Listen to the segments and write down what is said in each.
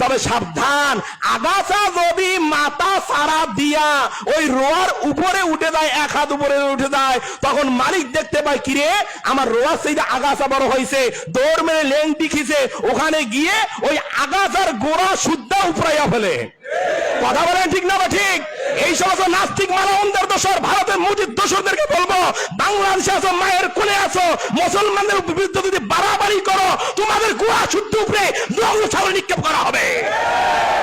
তবে সাবধান, আগাছা যদি মাথা সারা দিয়া ওই রোয়ার উপরে উঠে যায়, এক হাত উপরে উঠে যায়, তখন মালিক দেখতে পায় কিরে আমার রোয়ার সেই আগাছা বড় হয়েছে, দৌড় মেরে লেংটি খিচে ওখানে গিয়ে ওই আগাছার গোড়া শুদ্ধা উপরাইয়া ফেলে। কথা বলেন ঠিক না বা ঠিক? এই সমস্ত নাস্তিক মানবদের দোষর, ভারতের মুজিব দোষরদেরকে বলবো, বাংলাদেশে আছো, মায়ের কোলে আছো, মুসলমানদের বিরুদ্ধে যদি বাড়াবাড়ি করো তোমাদের গোড়া শুদ্ধ উপরে ধ্বংসশালা নিক্ষেপ করা হবে।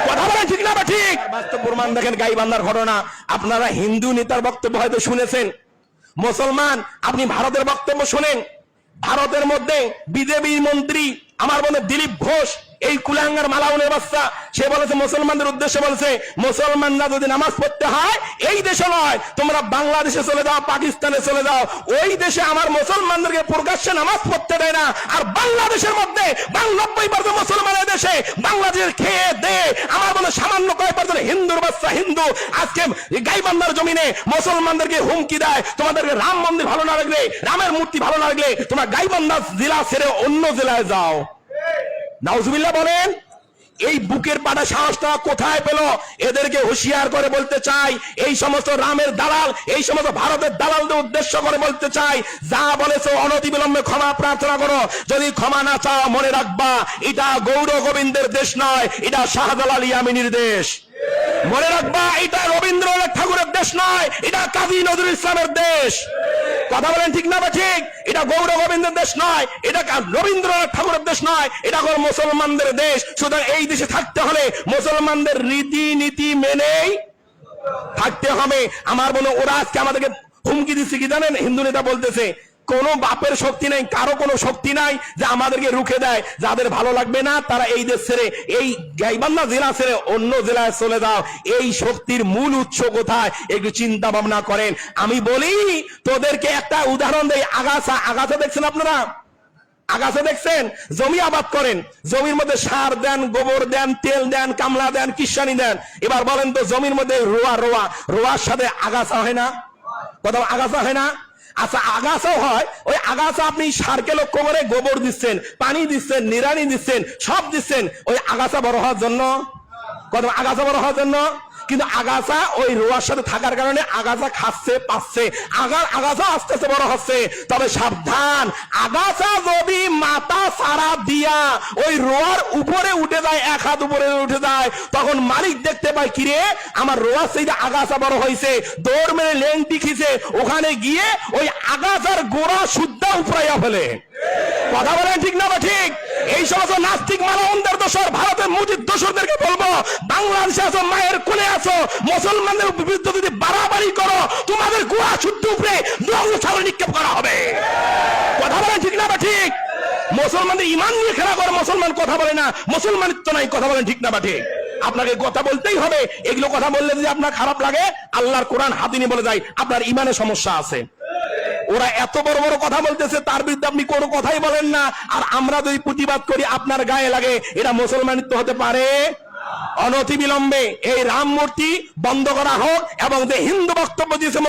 কথা বলেন ঠিক না বা ঠিক? বাস্তব প্রমাণ দেখেন গাইবান্ধার ঘটনা। আপনারা হিন্দু নেতার বক্তব্য হয়তো শুনেছেন, মুসলমান আপনি ভারতের বক্তব্য শুনেন। ভারতের মধ্যে বিজেপি মন্ত্রী আমার মনে দিলীপ ঘোষ, এই কুলাঙ্গার মালাউনের বাচ্চা, সে বলেছে মুসলমানদের উদ্দেশ্যে বলছে, মুসলমানরা যদি নামাজ পড়তে হয় এই দেশে নয়, তোমরা বাংলাদেশে চলে যাও, পাকিস্তানে চলে যাও, ওই দেশে আমার মুসলমানদেরকে প্রকাশ্যে নামাজ পড়তে দেয় না। আর বাংলাদেশের মধ্যে 90% মুসলমানের দেশে, বাংলাদেশের খেয়ে দে আমার মনে সামান্য কয়েকজন হিন্দুর বাচ্চা হিন্দু আজকে গাইবান্ধার জমিনে মুসলমানদেরকে হুমকি দেয়, তোমাদেরকে রাম মন্দির ভালো না লাগলে, রামের মূর্তি ভালো না লাগলে তোমরা গাইবান্ধা জেলা ছেড়ে অন্য জেলায় যাও। নাউজুবিল্লাহ বলেন। এই বুকের পাটা সাহসটা কোথায় পেল? এদেরকে হুঁশিয়ার করে বলতে চাই, এই সমস্ত রামের দালাল, এই সমস্ত ভারতের দালালদের উদ্দেশ্য করে বলতে চাই, যা বলেছো অনতিবিলম্বে ক্ষমা প্রার্থনা করো। যদি ক্ষমা না চাও মনে রাখবা এটা গৌর গোবিন্দের দেশ নয়, এটা শাহজালাল ইয়ামিনীর দেশ। মনে রাখবা এটা রবীন্দ্রনাথ ঠাকুরের দেশ নয়, এটা কাজী নজরুল ইসলামের দেশ। কথা বলেন ঠিক না বা ঠিক? এটা গৌর গোবিন্দের দেশ নয়, এটা রবীন্দ্রনাথ ঠাকুরের দেশ নয়, এটা হলো মুসলমানদের দেশ। সুতরাং এই দেশে থাকতে হলে মুসলমানদের রীতিনীতি মেনেই থাকতে হবে। আমার মনে ওরা আজকে আমাদেরকে হুমকি দিচ্ছে কি জানেন? হিন্দু নেতা বলতেছে কোন বাপের শক্তি নাই, কারো কোনো শক্তি নাই যে আমাদেরকে রুখে দেয়, যাদের ভালো লাগবে না তারা এই দেশ ছেড়ে, এই গাইবান্ধা জেলা ছেড়ে অন্য জেলায় চলে যাও। এই শক্তির মূল উৎস কোথায় একটু চিন্তা ভাবনা করেন। আমি বলি তোদেরকে একটা উদাহরণ দেই। আগাছা, আগাছা দেখছেন আপনারা? আগাছা দেখছেন? জমি আবাদ করেন, জমির মধ্যে সার দেন, গোবর দেন, তেল দেন, কামলা দেন, কিষানি দেন। এবার বলেন তো জমির মধ্যে রোয়ার সাথে আগাছা হয় না? কথা আগাছা হয় না? আচ্ছা আগাছাও হয়, ওই আগাছা আপনি সারকে লক্ষ্য করে গোবর দিচ্ছেন, পানি দিচ্ছেন, নিড়ানি দিচ্ছেন, সব দিচ্ছেন ওই আগাছা বড় হওয়ার জন্য। কথা আগাছা বড় হওয়ার জন্য। কিন্তু আগাছা ওই রোয়ার সাথে থাকার কারণে আগাছা খাচ্ছে পাচ্ছে, আগাছা আস্তে আস্তে বড় হচ্ছে। তবে সাবধান, আগাছা যদি মাথা সারা দিয়া ওই রোয়ার উপরে উঠে যায়, এক হাত উপরে উঠে যায়, তখন মালিক দেখতে পায় কিরে আমার রোয়ার সেই আগাছা বড় হয়েছে, দৌড় মেরে লেংটি খিচে ওখানে গিয়ে ওই আগাছার গোড়া শুদ্ধা উপরাইয়া ফেলে। কথা বলেন ঠিক না বা ঠিক? এই সমস্ত নাস্তিক মানবদের দোষর, ভারতের মুজিব দোষরদেরকে বলবো, বাংলাদেশে আছো, মায়ের কোলে আছো, মুসলমানদের বিরুদ্ধে যদি বাড়াবাড়ি করো তোমাদের গোড়া শুদ্ধ উপরে ধ্বংসশালা নিক্ষেপ করা হবে। কথা বলেন ঠিক না বা ঠিক? মুসলমানদের ইমান নিয়ে খেলা করে, মুসলমান কথা বলে না, মুসলমানিত্ব নাই। কথা বলেন ঠিক না বা ঠিক? আপনাকে কথা বলতেই হবে। এগুলো কথা বললে যদি আপনার খারাপ লাগে, আল্লাহর কোরআন হাদিনে বলে যায় আপনার ইমানে সমস্যা আছে। ওরা এত বড় বড় কথা বলতেছে, তার বিরুদ্ধে আপনি কোনো কথাই বলেন না, আর আমরা যদি প্রতিবাদ করি আপনার গায়ে লাগে, এটা মুসলমানিত্ব হতে পারে? অনতিবিলম্বে এই রাম মূর্তি বন্ধ করা হোক, এবং যে হিন্দু বক্তব্য দিয়েছে